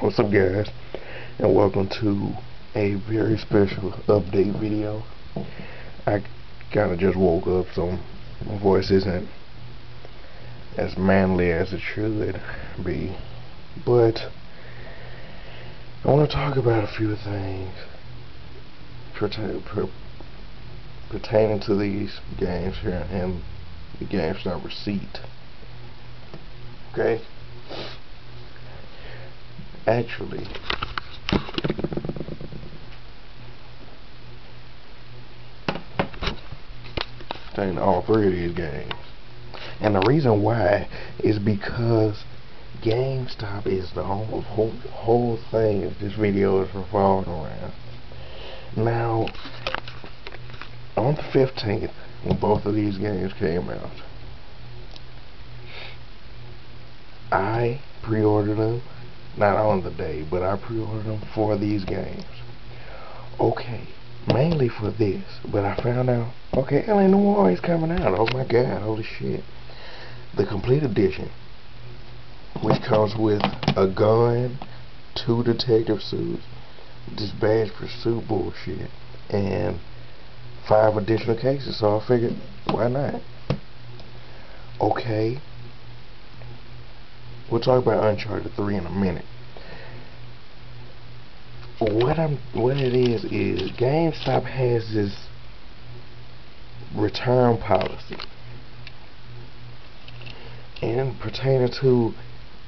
What's up, guys, and welcome to a very special update video. I kind of just woke up, so my voice isn't as manly as it should be, but I want to talk about a few things pertaining to these games here and the Gamestop receipt. Okay? Actually, pertaining to all three of these games. And the reason why is because GameStop is the whole thing that this video is revolving around. Now, on the 15th, when both of these games came out, I pre-ordered them. Not on the day, but I pre-ordered them for these games. Okay, mainly for this, but I found out, okay, Noire is coming out. Oh my god, holy shit. The complete edition, which comes with a gun, 2 detective suits, this badge pursuit bullshit, and 5 additional cases, so I figured, why not? Okay. We'll talk about Uncharted 3 in a minute. What it is GameStop has this return policy. And pertaining to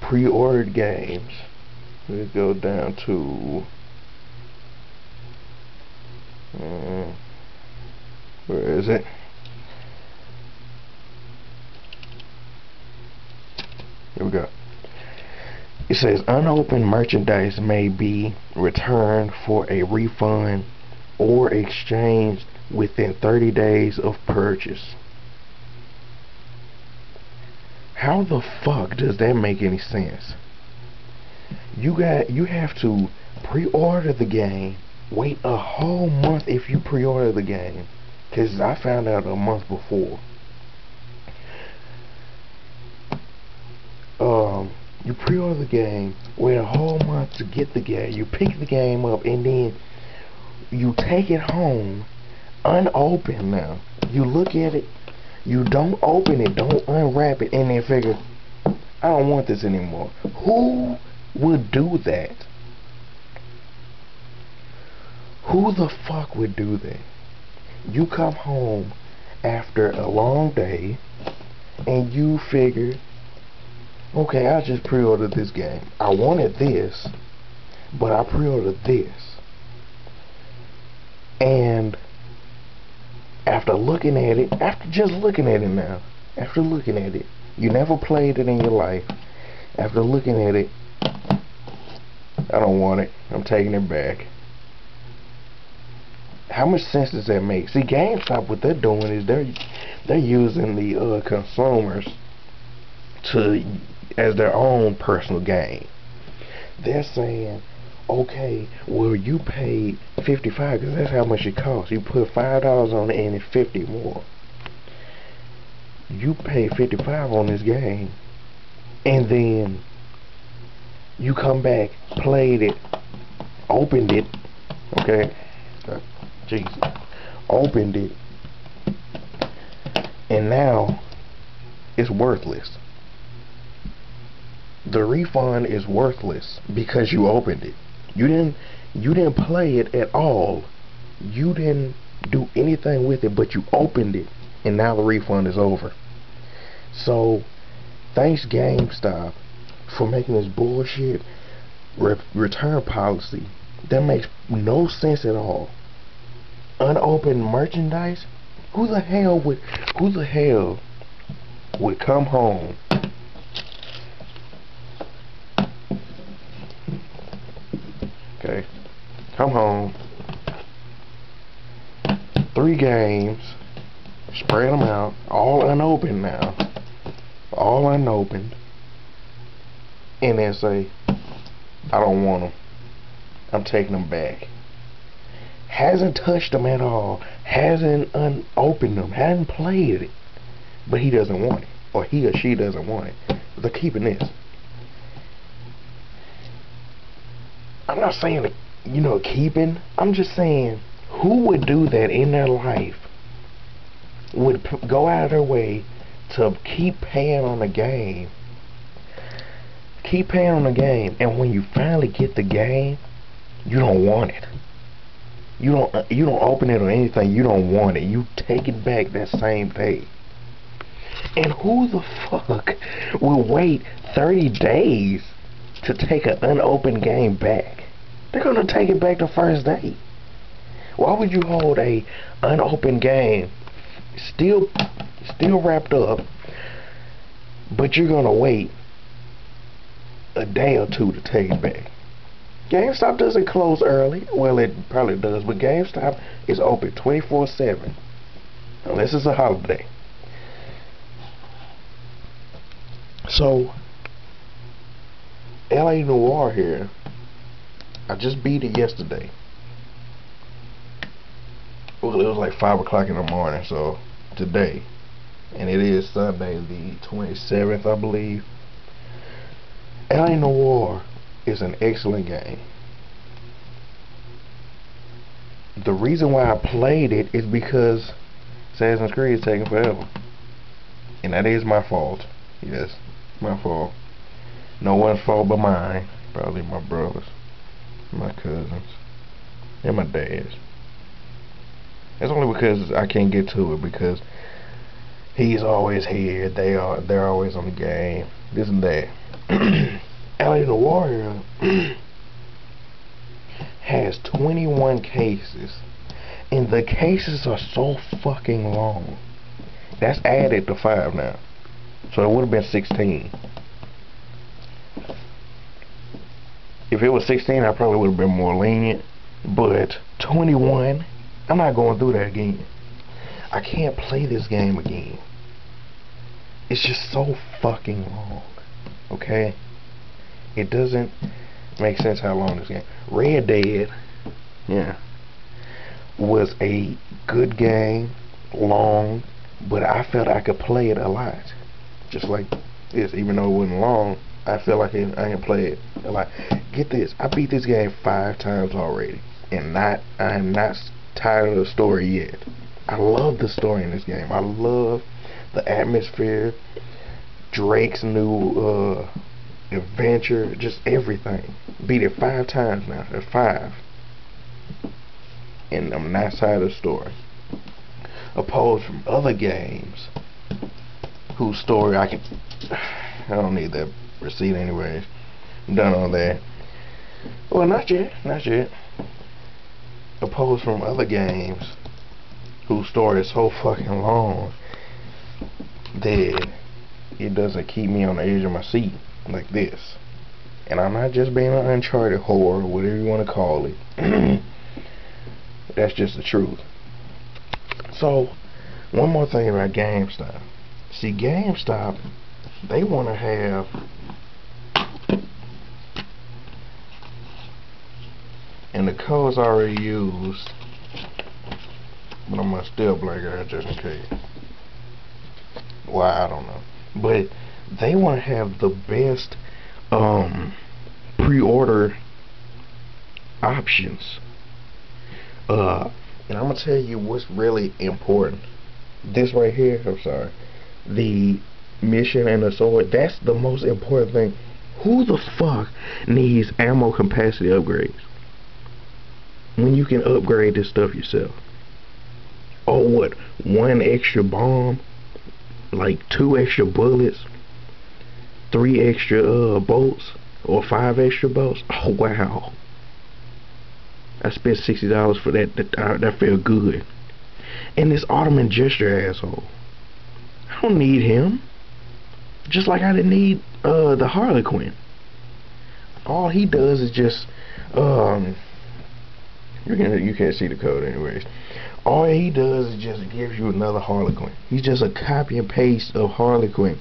pre-ordered games, we go down to where is it? Here we go. It says unopened merchandise may be returned for a refund or exchanged within 30 days of purchase. How the fuck does that make any sense? You have to pre-order the game, wait a whole month if you pre-order the game, because I found out a month before. You pre-order the game, wait a whole month to get the game, you pick the game up, and then you take it home unopened. Now you look at it, you don't open it, don't unwrap it, and then figure, I don't want this anymore. Who would do that? Who the fuck would do that? You come home after a long day and you figure, okay, I just pre-ordered this game. I wanted this, but I pre-ordered this. And after looking at it, after looking at it, you never played it in your life. After looking at it, I don't want it. I'm taking it back. How much sense does that make? See, GameStop, what they're doing is they're using the consumers as their own personal gain. They're saying, okay, well, you paid $55 because that's how much it costs. You put $5 on it and it's $50 more. You paid $55 on this game, and then you come back, played it, opened it, okay, Jesus, opened it, and now it's worthless. The refund is worthless because you opened it. You didn't play it at all. You didn't do anything with it, but you opened it, and now the refund is over. So thanks GameStop for making this bullshit return policy that makes no sense at all. Unopened merchandise? Who the hell would come home come home, 3 games, spread them out, all unopened now, all unopened, and then say, I don't want them, I'm taking them back. Hasn't touched them at all, hasn't unopened them, hasn't played it, but he doesn't want it, or he or she doesn't want it. They're keeping this. not saying, you know, keeping. I'm just saying, who would do that in their life? Would go out of their way to keep paying on the game. Keep paying on the game, and when you finally get the game, you don't want it. You don't open it or anything. You don't want it. You take it back that same day. And who the fuck will wait 30 days to take an unopened game back? They're gonna take it back the first day. Why would you hold a unopened game still wrapped up, but you're gonna wait a day or two to take it back? GameStop doesn't close early. Well, it probably does, but GameStop is open 24/7 unless it's a holiday. So LA Noire here, I just beat it yesterday. Well, it was like 5 o'clock in the morning, so today, and it is Sunday the 27th, I believe. LA Noire is an excellent game. The reason why I played it is because Assassin's Creed is taking forever, and that is my fault. Yes, my fault. No one's fault but mine. Probably my brothers, my cousins, and my dad's. It's only because I can't get to it, because he's always here. They're always on the game. This and that. LA Noire has 21 cases, and the cases are so fucking long. That's added to 5 now, so it would have been 16. If it was 16, I probably would have been more lenient, but 21, I'm not going through that again. I can't play this game again. It's just so fucking long. Okay? It doesn't make sense how long this game. Red Dead, yeah, was a good game, long, but I felt I could play it a lot. Just like this, even though it wasn't long, I feel like I can play it a lot. Get this, I beat this game 5 times already, and I am not tired of the story yet. I love the story in this game. I love the atmosphere, Drake's new adventure, just everything. Beat it 5 times now. That's 5, and I'm not tired of the story. Opposed from other games whose story I don't need that receipt anyways. I'm done all that. Well, not yet. Opposed from other games whose story is so fucking long that it doesn't keep me on the edge of my seat like this. And I'm not just being an Uncharted whore, whatever you want to call it. That's just the truth. So, one more thing about GameStop. See, GameStop, they want to have and the code's already used, but I'm gonna still blank it out just in case. Why, I don't know. But they want to have the best pre-order options. And I'm gonna tell you what's really important. This right here, I'm sorry, the mission and the sword, that's the most important thing. Who the fuck needs ammo capacity upgrades when you can upgrade this stuff yourself? Oh, what, 1 extra bomb, like 2 extra bullets, 3 extra bolts, or 5 extra bolts? Oh wow, I spent $60 for that. That felt good. And this Ottoman gesture asshole, I don't need him. Just like I didn't need the Harley Quinn. All he does is just you can't see the code anyways. All he does is just gives you another Harley Quinn. He's just a copy and paste of Harley Quinn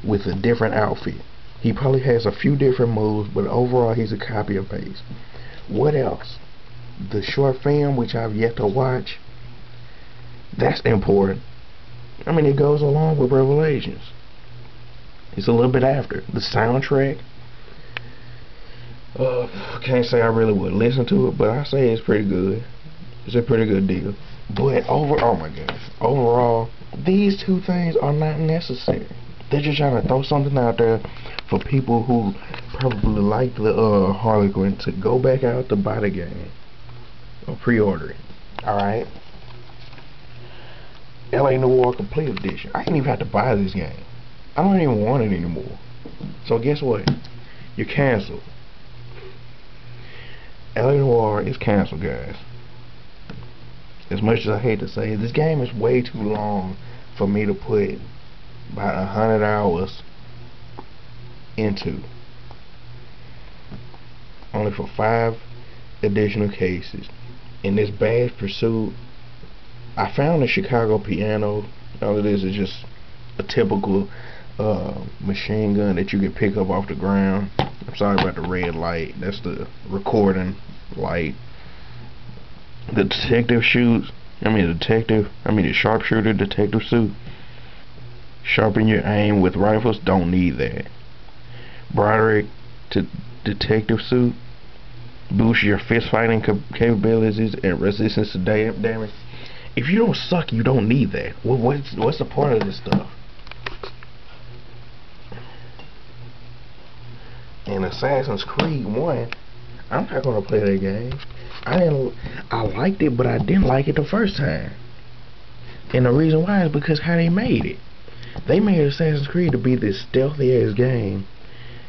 with a different outfit. He probably has a few different moves, but overall he's a copy and paste. What else? The short film, which I've yet to watch, that's important. I mean, it goes along with Revelations. It's a little bit after. The soundtrack, Can't say I really would listen to it, but I say it's pretty good. It's a pretty good deal. But oh my gosh, overall, these two things are not necessary. They're just trying to throw something out there for people who probably like the Harlequin to go back out to buy the game or pre-order it. All right. LA Noire Complete Edition. I ain't even have to buy this game. I don't even want it anymore. So guess what? You're canceled. LA Noire is canceled, guys. As much as I hate to say it, this game is way too long for me to put about 100 hours into. Only for 5 additional cases. In this Bad Pursuit, I found the Chicago piano. All it is just a typical machine gun that you can pick up off the ground. I'm sorry about the red light. That's the recording light. The the sharpshooter detective suit. Sharpen your aim with rifles. Don't need that. Broderick detective suit. Boost your fist fighting capabilities and resistance to damage. If you don't suck, you don't need that. What's the point of this stuff? In Assassin's Creed 1, I'm not gonna play that game. I liked it, but I didn't like it the first time. And the reason why is because how they made it. They made Assassin's Creed to be this stealthy ass game,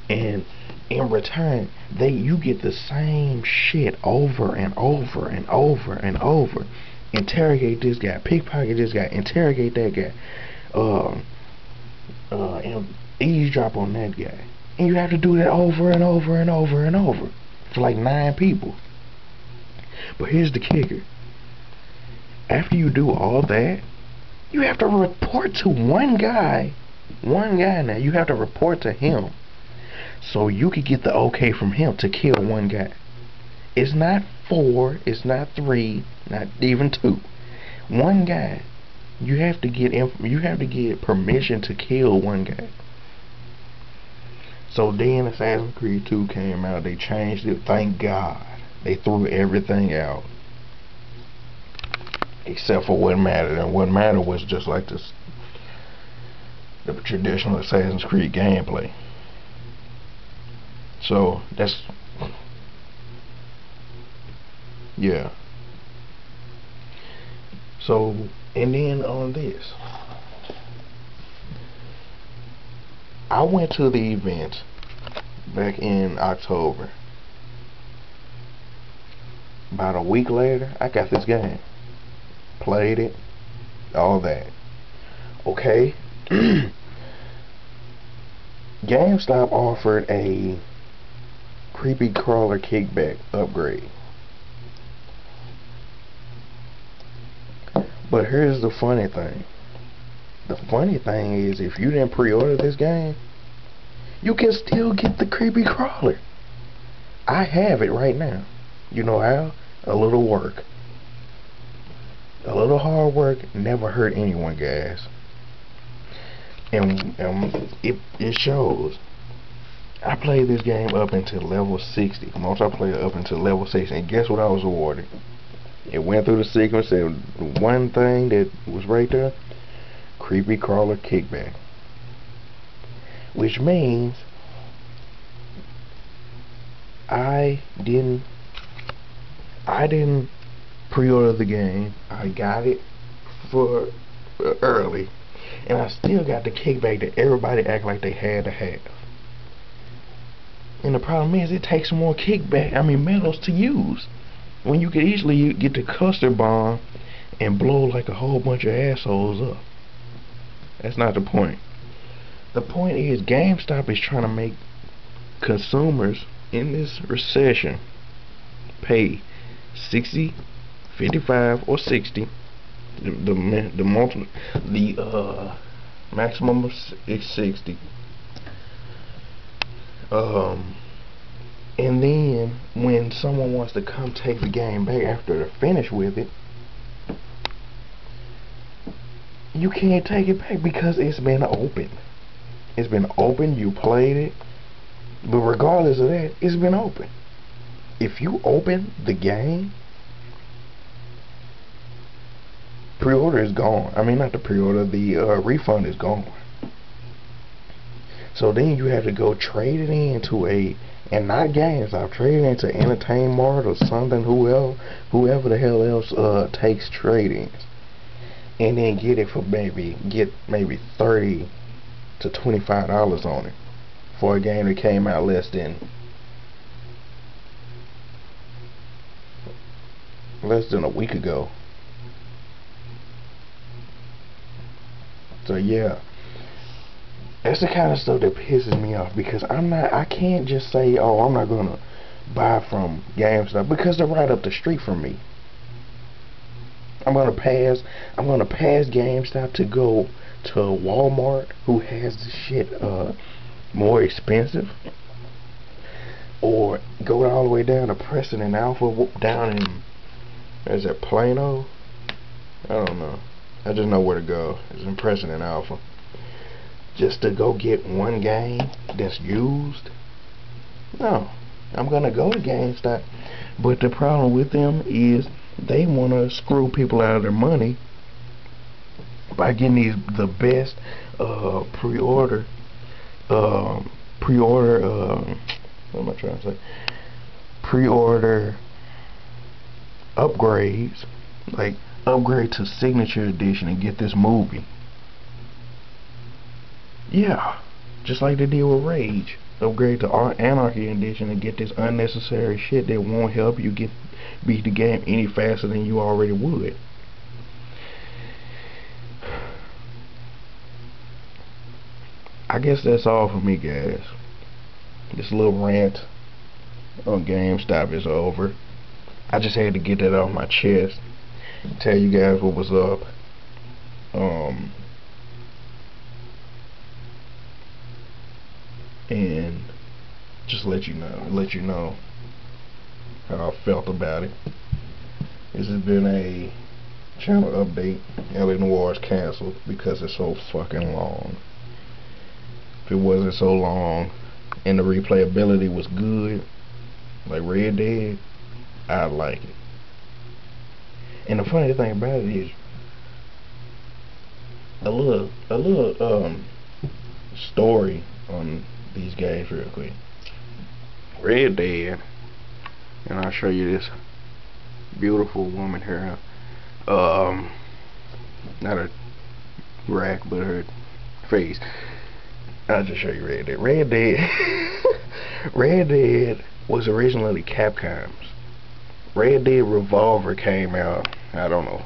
and in return, you get the same shit over and over and over and over. Interrogate this guy, pickpocket this guy, interrogate that guy, and eavesdrop on that guy. And you have to do that over and over and over and over for like 9 people. But here's the kicker. After you do all that, you have to report to one guy. One guy now. You have to report to him so you could get the okay from him to kill one guy. It's not 4, it's not 3, not even 2. One guy. You have to get permission to kill one guy. So then Assassin's Creed 2 came out. They changed it. Thank God. They threw everything out except for what mattered, and what mattered was just like the traditional Assassin's Creed gameplay. So that's, yeah. So, and then on this, I went to the event back in October. About a week later, I got this game. Played it, all that. Okay. GameStop offered a creepy crawler kickback upgrade. But here's the funny thing. The funny thing is, if you didn't pre-order this game, you can still get the creepy crawler. I have it right now. You know how? A little work. A little hard work never hurt anyone, guys. And it shows. I played this game up until level 60. Multiplayer up until level 60. And guess what I was awarded? It went through the sequence, and one thing that was right there, creepy crawler kickback. Which means I didn't pre-order the game. I got it for early, and I still got the kickback that everybody act like they had to have. And the problem is, it takes more medals to use, when you could easily get the cluster bomb and blow like a whole bunch of assholes up. That's not the point. The point is, GameStop is trying to make consumers in this recession pay 60, 55, or 60. The maximum is 60. And then when someone wants to come take the game back after they're finished with it, you can't take it back because it's been open. It's been open, you played it, But regardless of that, it's been open. If you open the game, pre-order is gone. I mean, not the pre-order, the refund is gone. So then you have to go trade it into and not GameStop, trade it into Entertainment Mart or something, whoever the hell else takes trade-ins, and then get it for maybe $30 to $25 on it for a game that came out less than a week ago. So yeah, that's the kind of stuff that pisses me off, because I can't just say, oh, I'm not gonna buy from GameStop because they're right up the street from me. I'm gonna pass GameStop to go to Walmart, who has the shit more expensive, or go all the way down to Preston and Alpha down in, is that Plano? I don't know. I just know where to go. It's in Preston and Alpha. Just to go get one game that's used? No. I'm gonna go to GameStop. But the problem with them is they wanna screw people out of their money by getting the best pre-order what am I trying to say? Pre-order upgrades, like upgrade to Signature Edition and get this movie. Yeah, just like they did with Rage. Upgrade to Anarchy Edition and get this unnecessary shit that won't help you beat the game any faster than you already would. I guess that's all for me, guys. This little rant on GameStop is over. I just had to get that off my chest, tell you guys what was up. And just let you know how I felt about it. This has been a channel update. LA Noire is canceled because it's so fucking long. If it wasn't so long and the replayability was good, like Red Dead, I'd like it. And the funny thing about it is, a little story on these games real quick. Red Dead, and I'll show you this beautiful woman here. Not her rack, but her face. I'll just show you Red Dead. Red Dead was originally Capcom's. Red Dead Revolver came out, I don't know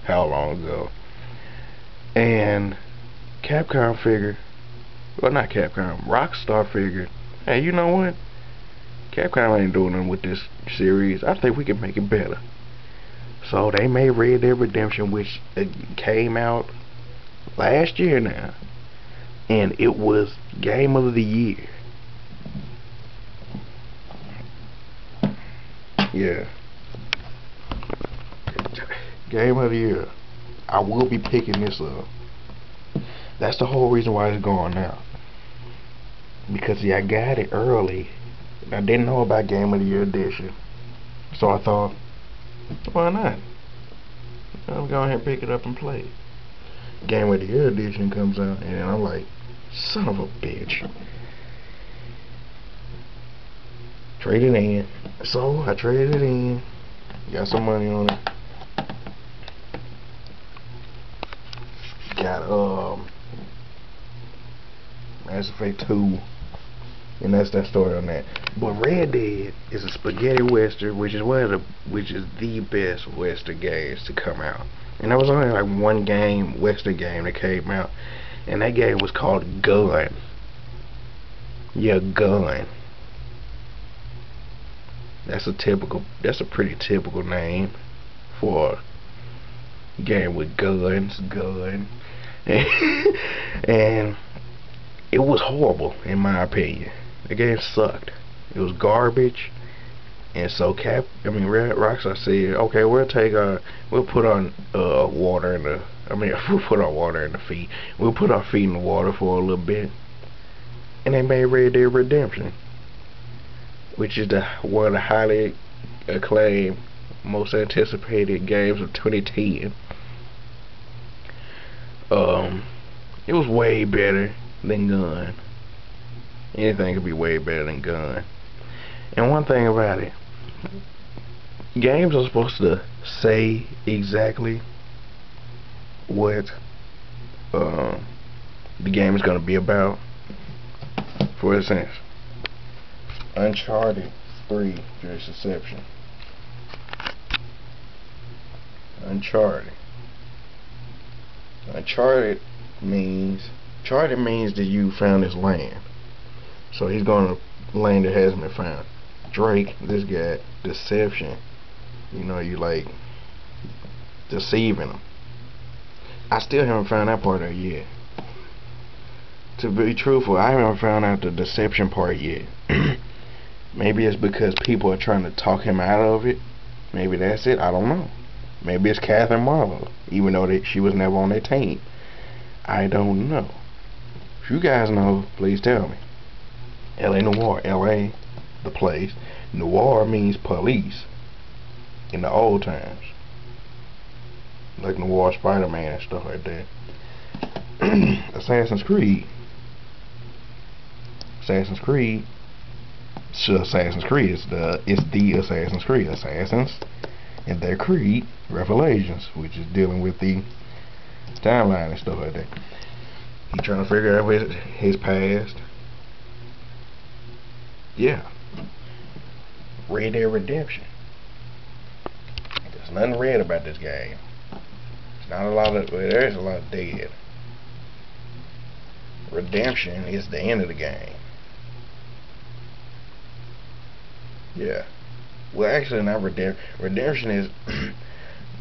how long ago, and Capcom figured, well, not Capcom, Rockstar figured, hey, you know what? Capcom ain't doing nothing with this series. I think we can make it better. So they made Red Dead Redemption, which came out last year now, and it was Game of the Year. Yeah. Game of the Year. I will be picking this up. That's the whole reason why it's gone now. Because see, I got it early. I didn't know about Game of the Year edition. So I thought, why not? I'll go ahead and pick it up and play it. Game of the Year edition comes out, and I'm like, son of a bitch. Trade it in. So I traded it in. Got some money on it. Got Mass Effect 2. And that's that story on that. But Red Dead is a spaghetti western, which is the best western games to come out. And there was only like one western game that came out, and that game was called Gun. Yeah, Gun. That's a pretty typical name for a game with guns, Gun. And it was horrible in my opinion. The game sucked. It was garbage. And so Rockstar said, okay, we'll put on water in the we'll put our water in the feet. We'll put our feet in the water for a little bit. And they made Red Dead Redemption. which is one of the highly acclaimed, most anticipated games of 2010. It was way better than Gun. Anything could be way better than Gun. And one thing about it, games are supposed to say exactly what the game is going to be about. For instance, Uncharted 3 Fierce Deception. Uncharted means that you found this land. So he's going to land that hasn't been found. Drake, this guy, deception. You know, you like deceiving him. I still haven't found that part out yet. To be truthful, I haven't found out the deception part yet. Maybe it's because people are trying to talk him out of it. Maybe that's it. I don't know. Maybe it's Catherine Marlowe, even though she was never on their team. I don't know. If you guys know, please tell me. L.A. Noire. L.A. the place. Noire means police in the old times. Like Noire Spider-Man and stuff like that. Assassin's Creed. Assassin's Creed is the Assassin's Creed. Assassins and their creed, Revelations, which is dealing with the timeline and stuff like that. He trying to figure out his past. Yeah. Red Dead Redemption. There's nothing red about this game. It's not a lot of, well, there is a lot of dead. Redemption is the end of the game. Yeah. Well, actually, not redemption. Redemption is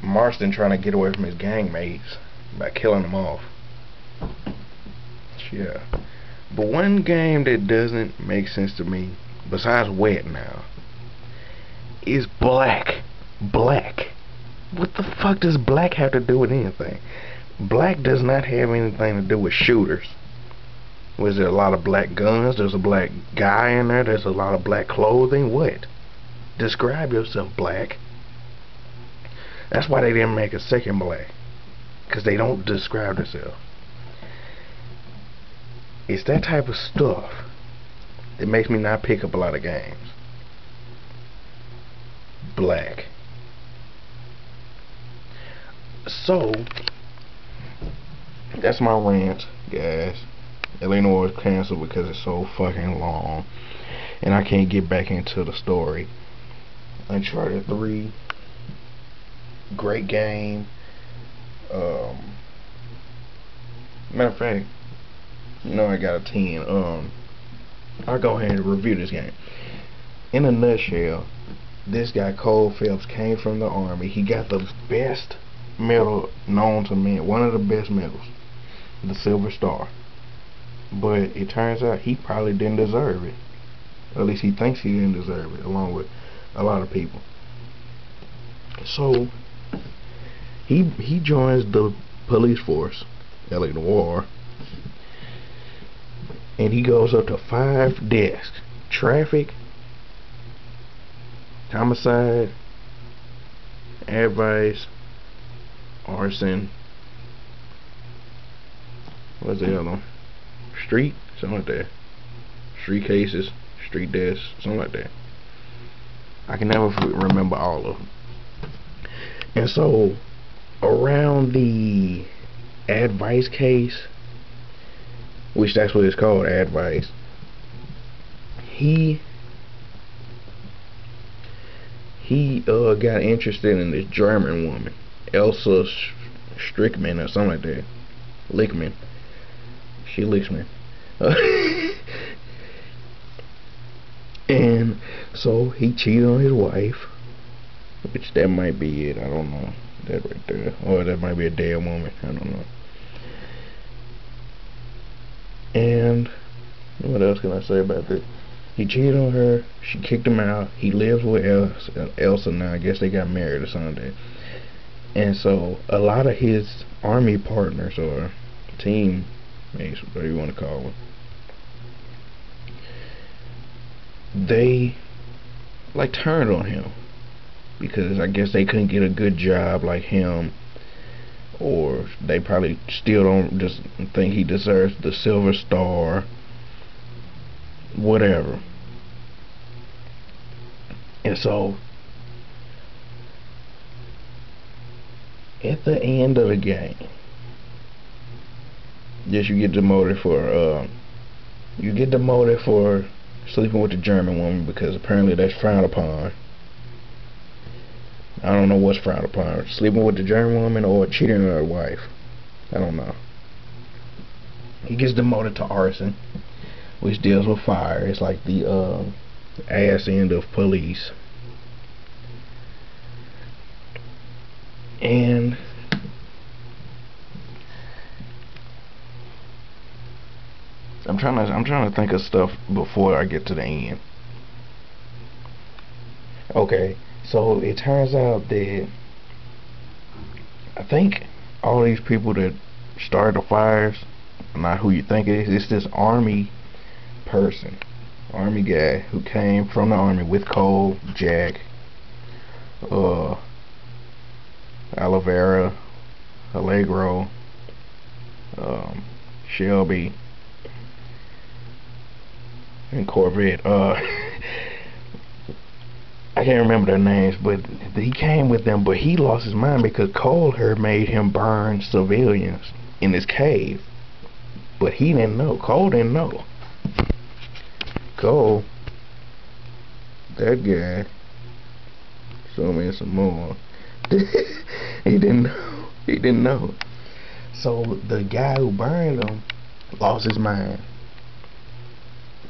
Marston trying to get away from his gang mates by killing them off. Yeah. But one game that doesn't make sense to me, besides Wet now, is Black. Black. What the fuck does Black have to do with anything? Black does not have anything to do with shooters. Was there a lot of black guns? There's a black guy in there. There's a lot of black clothing. What? Describe yourself, Black. That's why they didn't make a second Black, because they don't describe themselves. It's that type of stuff that makes me not pick up a lot of games. Black. So that's my rant, guys. L.A. Noire is canceled because it's so fucking long and I can't get back into the story. Uncharted 3, great game. Matter of fact, you know I got a 10. I'll go ahead and review this game. In a nutshell, this guy Cole Phelps came from the army. He got the best medal known to man, one of the best medals, the Silver Star. But it turns out he probably didn't deserve it. Or at least he thinks he didn't deserve it, along with a lot of people. So he joins the police force, L.A. Noire, and he goes up to 5 desks: traffic, homicide, advice, arson, what's the other one? Street, something like that. Street cases, street deaths, something like that. I can never remember all of them. And so, around the advice case, which that's what it's called, advice, he got interested in this German woman, Elsa Strickman or something like that. Lickman. She licks me. And so he cheated on his wife, which that might be it. I don't know. That right there. Or that might be a dead woman. I don't know. And what else can I say about this? He cheated on her. She kicked him out. He lives with Elsa now. I guess they got married or something. And so a lot of his army partners or teammates, whatever you want to call them, they like turned on him because I guess they couldn't get a good job like him, or they probably still don't just think he deserves the silver star, whatever. And so at the end of the game, yes, you get demoted for sleeping with the German woman, because apparently that's frowned upon. I don't know what's frowned upon, sleeping with the German woman or cheating on her wife. I don't know. He gets demoted to arson, which deals with fire. It's like the ass end of police. And I'm trying to think of stuff before I get to the end. Okay, so it turns out that I think all these people that started the fires are not who you think it is. It's this army person, army guy who came from the army with Cole, Jack, Olivera, Allegro, Shelby, and Corvette. I can't remember their names, but he came with them, but he lost his mind because Cole had made him burn civilians in his cave. But he didn't know. Cole didn't know. Cole, that guy, show me some more. He didn't know. He didn't know. So the guy who burned him lost his mind.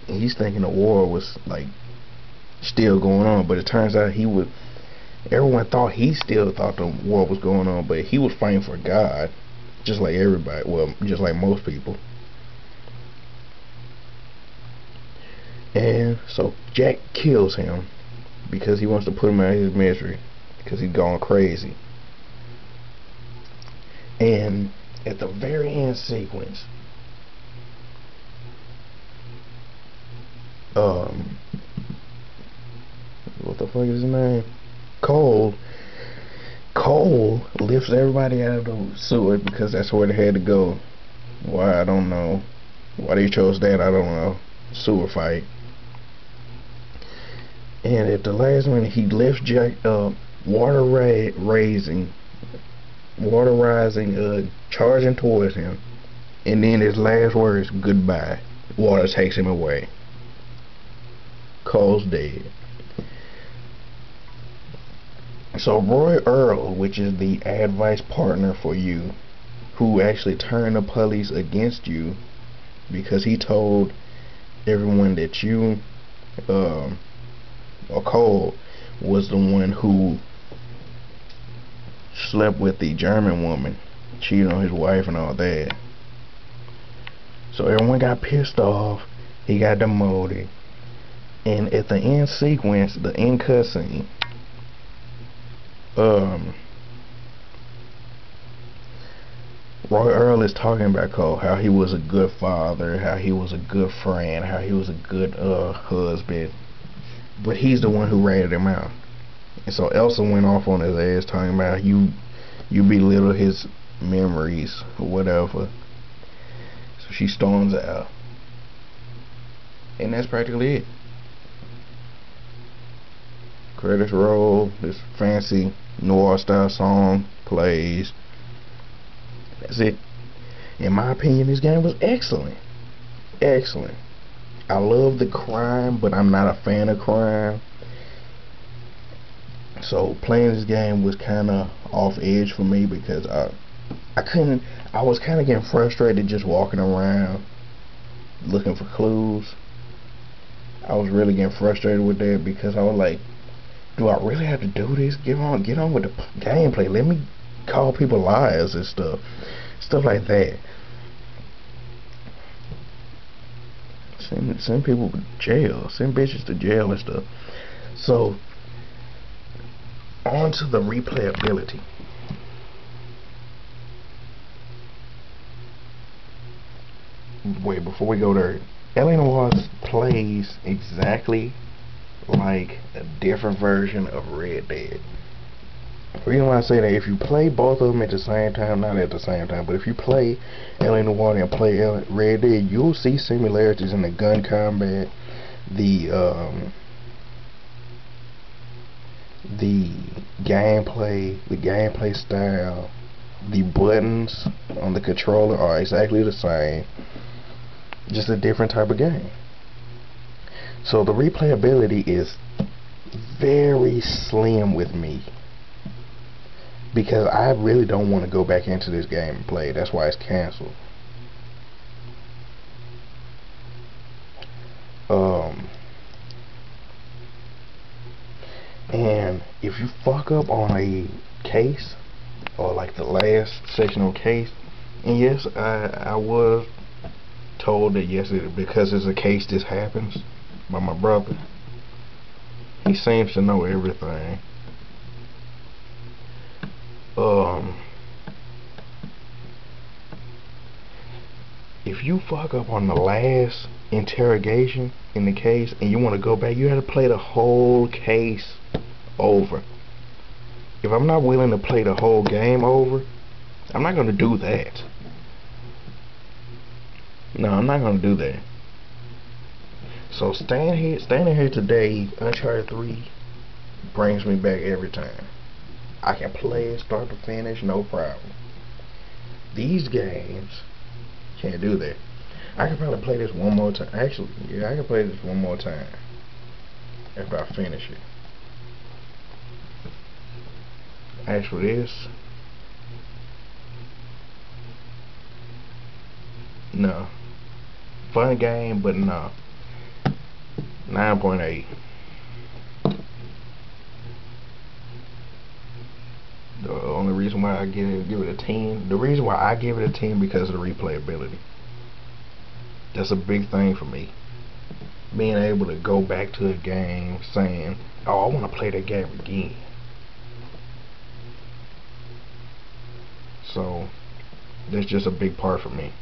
And he's thinking the war was like still going on, but it turns out everyone thought he still thought the war was going on, but he was fighting for God, just like everybody, well, just like most people. And so Jack kills him because he wants to put him out of his misery, because he's gone crazy. And at the very end sequence, what the fuck is his name? Cole lifts everybody out of the sewer because that's where they had to go. Why, I don't know. Why they chose that, I don't know. Sewer fight. And at the last minute, he lifts Jack up, water-rising, charging towards him. And then his last words, goodbye. Water takes him away. Cole's dead. So Roy Earl, which is the advice partner for you, who actually turned the police against you because he told everyone that you, or Cole, was the one who slept with the German woman, cheated on his wife and all that. So everyone got pissed off. He got demoted. And at the end sequence, the end cutscene, Roy Earl is talking about Cole, how he was a good father, how he was a good friend, how he was a good husband, but he's the one who ratted him out. And so Elsa went off on his ass talking about you belittle his memories or whatever. So she storms out, and that's practically it. Credits roll, this fancy Noire style song plays. That's it. In my opinion, this game was excellent. Excellent. I love the crime, but I'm not a fan of crime. So playing this game was kind of off edge for me because I was kind of getting frustrated just walking around looking for clues. I was really getting frustrated with that because I was like, do I really have to do this? Get on with the gameplay. Let me call people liars and stuff like that. Send people to jail. Send bitches to jail and stuff. So on to the replayability. Wait, before we go there, LA Noire plays exactly like a different version of Red Dead. The reason why I say that, if you play both of them at the same time, not at the same time, but if you play LA Noire and play Red Dead, you'll see similarities in the gun combat, the gameplay style, the buttons on the controller are exactly the same, just a different type of game. So the replayability is very slim with me, because I really don't want to go back into this game and play. That's why it's canceled. And if you fuck up on a case, or like the last section of case, and yes, I was told that yes, because it's a case, this happens by my brother. He seems to know everything. If you fuck up on the last interrogation in the case and you want to go back, you have to play the whole case over. If I'm not willing to play the whole game over, I'm not going to do that. No, I'm not going to do that. So standing here today, Uncharted 3 brings me back every time. I can play it start to finish, no problem. These games can't do that. I can probably play this one more time. Actually, yeah, I can play this one more time after I finish it. As for this, no. Fun game, but no. 9.8. The only reason why I give it a 10, the reason why I give it a 10, because of the replayability. That's a big thing for me. Being able to go back to a game saying, oh, I want to play that game again. So that's just a big part for me.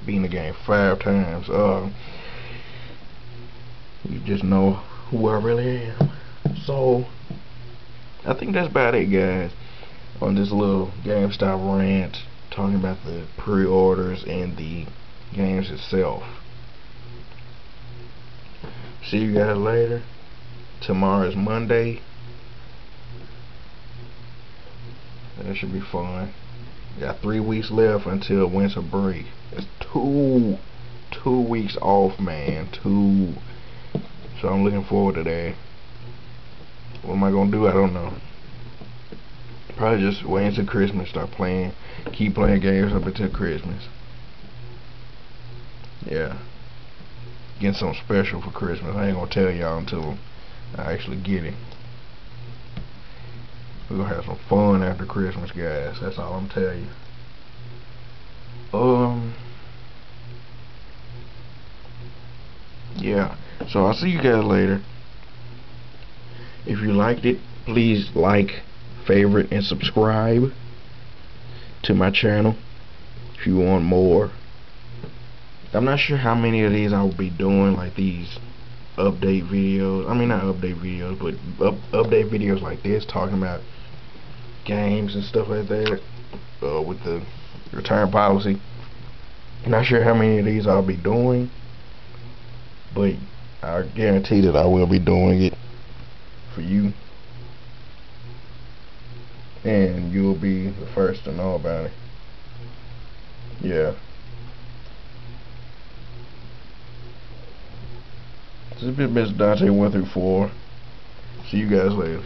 Being the game 5 times, you just know who I really am. So I think that's about it, guys, on this little GameStop rant, talking about the pre-orders and the games itself. See you guys later. Tomorrow is Monday. That should be fun. Got 3 weeks left until winter break. It's two weeks off, man. So I'm looking forward to that. What am I gonna do? I don't know. Probably just wait until Christmas, start playing, keep playing games up until Christmas. Yeah. Getting something special for Christmas. I ain't gonna tell y'all until I actually get it. We're gonna have some fun after Christmas, guys. That's all I'm telling you. Yeah. So I'll see you guys later. If you liked it, please like, favorite, and subscribe to my channel if you want more. I'm not sure how many of these I will be doing, like these update videos. I mean, not update videos, but update videos like this, talking about games and stuff like that, with the return policy. I'm not sure how many of these I'll be doing, but I guarantee that I will be doing it for you, and you'll be the first to know about it. Yeah. This has been Mr. Dante 1 through 4. See you guys later.